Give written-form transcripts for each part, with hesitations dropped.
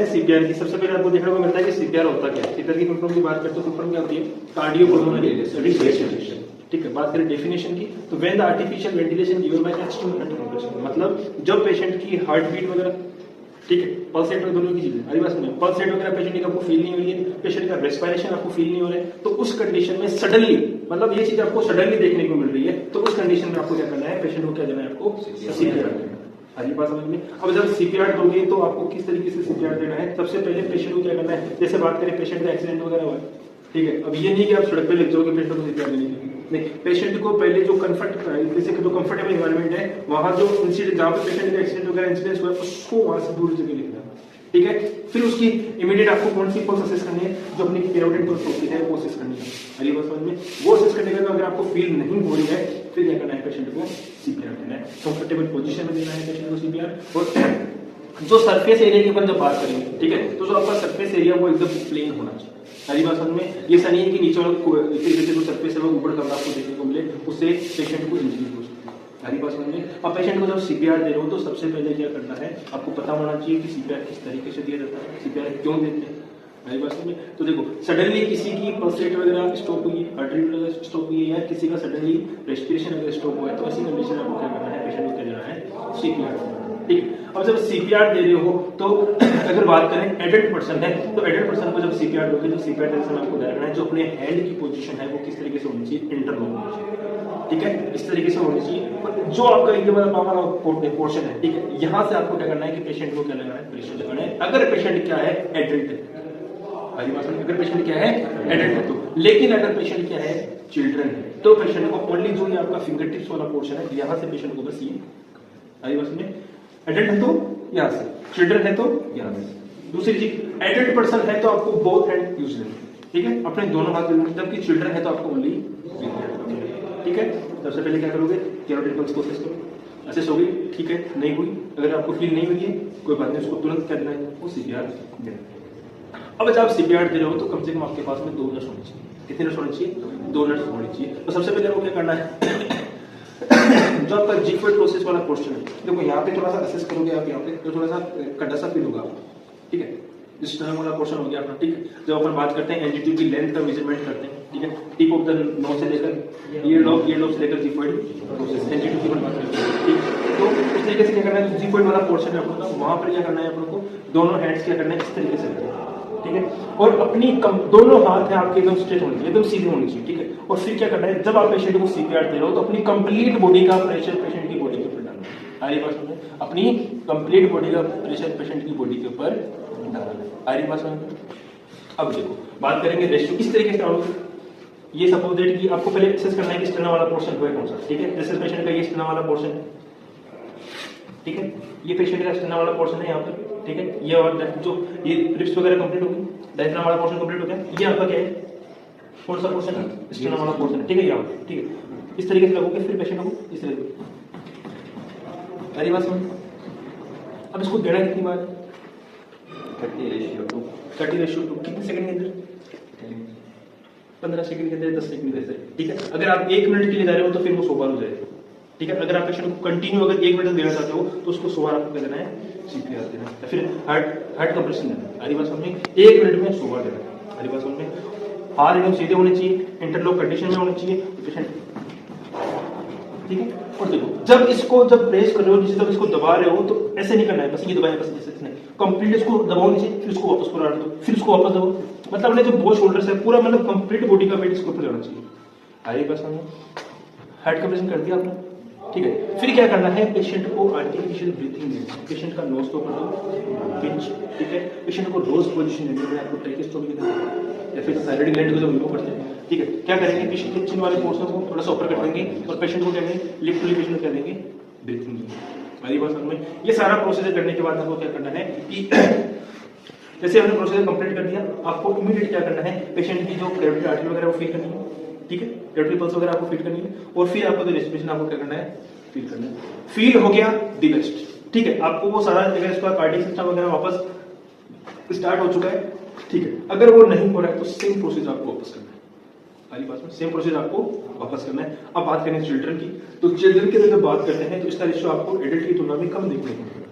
CPR की सबसे पहले आपको देखने को मिलता है कि सीपीआर होता क्या है। सीपीआर की फुल फॉर्म की बात करते हैं, फुल फॉर्म क्या होती है? Cardiopulmonary resuscitation. ठीक है, बात करें डेफिनेशन की तो when the artificial ventilation given by instrument compression, मतलब जब पेशेंट की हार्ट बीट वगैरह, ठीक है, पल्स रेट दोनों की चीजें हमारी बात सुनिए, पल्स रेट वगैरह पेशेंट की आपको फील नहीं हो रही है, पेशेंट का रेस्पिरेशन आपको फील नहीं हो रहा है, तो उस कंडीशन में सडनली, मतलब ये चीज आपको सडनली देखने को मिल रही है, तो उस कंडीशन में आपको क्या करना है? पेशेंट को क्या देना है? आपको सीपीआर देना है। हमारी बात समझ में? अब जब सीपीआर दोगे तो आपको किस तरीके से सीपीआर देना है? सबसे पहले पेशेंट को क्या करना है? जैसे बात करें पेशेंट का एक्सीडेंट वगैरह हुआ है, ठीक है, अब ये नहीं कि आप सड़क पे लग जाओगे पेशेंट को सीपीआर देने के लिए, नहीं, पेशेंट को पहले जो कंफर्टेबल एनवायरनमेंट है, वहां जो इंसिडेंट जहां पे पेशेंट का एक्सीडेंट वगैरह इंसिडेंट हुआ है उसको वहां से दूर जगह लिखना है, ठीक है। फिर उसकी इमीडिएट आपको कौन सी पल्स असेस करनी है? जो अपनी कैरोटिड पल्स होती है वो असेस करनी है। अली बस समझ में? वो असेस करने के बाद अगर आपको फील नहीं हो रही है फिर क्या करना है? पेशेंट को सीपीआर देना है, कंफर्टेबल पोजीशन में देना है पेशेंट को सीपीआर। और जो सरफेस एरिया की अपन जब बात करेंगे, ठीक है, तो जो आपका सरफेस एरिया वो एकदम प्लेन होना चाहिए। सारी बात समझ में? ये ऐसा नहीं है कि नीचे वाला जो सरफेस है वो ऊपर कमरा आपको देखने को मिले, उससे पेशेंट को इंजरी हो सकती है। सारी बात समझ में? अब पेशेंट को जब सीपीआर दे रहे हो तो सबसे पहले क्या करना है? आपको पता होना चाहिए कि सीपीआर किस तरीके से दिया जाता है, सीपीआर क्यों देते हैं। सारी बात समझ में? तो देखो, सडनली किसी की पल्स रेट वगैरह स्टॉप हुई है, हार्ट रेट वगैरह स्टॉप हुई है, या किसी का सडनली रेस्पिरेशन वगैरह स्टॉप हुआ है, तो ऐसी कंडीशन में आपको क्या करना है? पेशेंट को क्या देना है? सीपीआर। ठीक। अब जब सीपीआर दे रहे हो तो अगर बात करें एडल्ट पर्सन है तो एडल्ट पर्सन को जब सीपीआर दोगे तो सीपीआर देते समय आपको ध्यान रखना है जो अपने हैंड की पोजीशन है वो किस तरीके से होनी चाहिए? इंटरलॉक होनी चाहिए, ठीक है, इस तरीके से होनी चाहिए। जो आपका ये वाला पावर पोर्शन है, ठीक है, यहां से आपको क्या करना है कि पेशेंट को क्या लगाना है? प्रेशर लगाना है। अगर पेशेंट क्या है? एडल्ट है, अगर पेशेंट क्या है? एडल्ट है तो। लेकिन अगर पेशेंट क्या है? चिल्ड्रन है, तो पेशेंट को ओनली जो ये आपका फिंगर टिप्स वाला पोर्शन है यहां से पेशेंट को बस ये एडल्ट है तो यहां से, चिल्ड्रन है तो यहां से। दूसरी चीज, एडल्ट पर्सन है तो आपको बोथ हैंड यूज लेना, ठीक है, अपने दोनों हाथ लेना, जबकि चिल्ड्रन है तो आपको ओनली, ठीक है। सबसे पहले क्या करोगे? कैरोटिड पल्स को असेस करो, असेस होगी, ठीक है, नहीं हुई, अगर आपको फील नहीं हुई है कोई बात नहीं, उसको तुरंत क्या देना है? वो सीपीआर देना। अब जब आप सीपीआर दे रहे हो तो कम से कम आपके पास में 2 नर्स होनी चाहिए। कितने नर्स होनी चाहिए? 2 नर्स होनी चाहिए। तो सबसे पहले आपको क्या करना है? जो आपका जीक्वेट प्रोसेस वाला क्वेश्चन है, देखो यहाँ पे थोड़ा सा असेस करोगे आप, यहाँ पे तो थोड़ा सा कड़ा सा फील होगा, ठीक है, जिस तरह वाला क्वेश्चन हो गया अपना, ठीक है। जब अपन बात करते हैं एंजिट्यूड की लेंथ का मेजरमेंट करते हैं, ठीक है, टिप ऑफ द नोज से लेकर ईयर से लेकर जीक्वेट प्रोसेस एंजिट्यूड की बात करते हैं, ठीक। तो उस तरीके से क्या करना है? जीक्वेट वाला पोर्शन है अपना, वहां पर क्या करना है अपन को? दोनों हैंड्स क्या करना है? इस तरीके से करना है, ठीक है, और अपनी दोनों हाथ है आपके एकदम स्ट्रेट होने चाहिए, एकदम सीधे होने चाहिए, ठीक है। और फिर क्या करना है? जब आप पेशेंट को सीपीआर दे रहे हो तो अपनी कंप्लीट बॉडी का प्रेशर पेशेंट की बॉडी के ऊपर डालना है। आरी बात समझ? अपनी कंप्लीट बॉडी का प्रेशर पेशेंट की बॉडी के ऊपर डालना है। आरी बात समझ? अब देखो, बात करेंगे रेशियो किस तरीके से डालोगे। ये सपोज दैट कि आपको पहले एक्सेस करना है कि स्टेना वाला पोर्शन है कौन सा, ठीक है, जैसे पेशेंट का ये स्टेना वाला पोर्शन है, ठीक है, ये पेशेंट का स्टेना वाला पोर्शन है यहाँ पर, ठीक है, ये और जो ये रिप्स वगैरह कंप्लीट हो गई, डायफ्राम वाला पोर्शन कंप्लीट हो गया, ये आपका क्या है? कौन सा पोर्शन है? स्टेना वाला पोर्शन है, ठीक है, यहाँ, ठीक है, इस तरीके से लगोगे, फिर पेशेंट को इस तरीके से। मेरी बात समझ? अब इसको देना कितनी बार? 30:2 कितने सेकंड के अंदर? 15 सेकंड के अंदर, 10 सेकंड के अंदर, ठीक है। अगर आप 1 मिनट के लिए जा रहे हो तो फिर वो 100 बार हो जाएगा, ठीक है। अगर आप पेशेंट को कंटिन्यू अगर 1 मिनट देना चाहते हो तो उसको 100 बार आपको क्या देना है? सीपीआर देना है। फिर हार्ट कंप्रेशन देना है। हरी बात समझ में? 1 मिनट में 100 बार देना है। हरी बात समझ में? हाथ एकदम सीधे होने चाहिए, इंटरलॉक कंडीशन में होने चाहिए पेशेंट, ठीक है। और देखो, जब इसको जब प्रेस कर रहे हो, जब इसको दबा रहे हो तो ऐसे नहीं करना है बस ये दबाया, बस ऐसे नहीं, कंप्लीट इसको दबाओ नीचे, फिर इसको वापस को दो, फिर इसको वापस दबाओ, मतलब अपने जो बोथ शोल्डर्स है पूरा, मतलब कंप्लीट बॉडी का वेट इसके ऊपर जाना चाहिए। आइए बस हमने हार्ट कंप्रेशन कर दिया आपने, ठीक है। फिर क्या करना है? पेशेंट को आर्टिफिशियल ब्रीथिंग देना है, पेशेंट का नोज के ऊपर दो, पिंच, ठीक है, पेशेंट को रोज पोजीशन देनी है, आपको ट्रैकेस्टोमी देना है या फिर थायराइड ग्लैंड को जब रिमूव करते हैं, ठीक है, क्या करेंगे? पेशेंट के चिन वाले पोर्शन को थोड़ा सा ऊपर कर देंगे और पेशेंट को क्या करेंगे? लिप टू लिप पेशेंट क्या देंगे? ब्रीथिंग देंगे। हमारी बात समझ में? ये सारा प्रोसीजर करने के बाद आपको क्या करना है कि जैसे हमने प्रोसीजर कंप्लीट कर दिया, आपको इमीडिएट क्या करना है? पेशेंट की जो कैरोटिड आर्टरी वगैरह वो फील करनी है, ठीक है, कैरोटिड पल्स वगैरह आपको फील करनी है, और फिर आपको जो रेस्पिरेशन आपको क्या करना है? फील करना है। फील हो गया दी बेस्ट, ठीक है, आपको वो सारा जगह इसका कार्डियक सिस्टम वगैरह वापस स्टार्ट हो चुका है, ठीक है। अगर वो नहीं हो रहा है तो सेम प्रोसीजर आपको वापस करना है। हमारी बात में सेम प्रोसीजर आपको वापस करना है। अब बात करें चिल्ड्रन की, तो चिल्ड्रन की जब बात करते हैं तो इसका रेशियो आपको एडल्ट की तुलना में कम देखने को मिलेगा।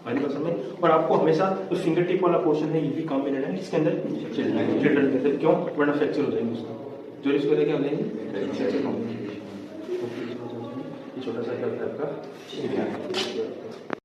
हमारी भाषा में। और आपको हमेशा जो फिंगर टिप वाला पोर्शन है ये भी काम में लेना है, किसके अंदर, चिल्ड्रन के अंदर। क्यों? वरना फ्रैक्चर हो जाएंगे उसका, जो इसको लेके हम लेंगे छोटा सा क्या होता है आपका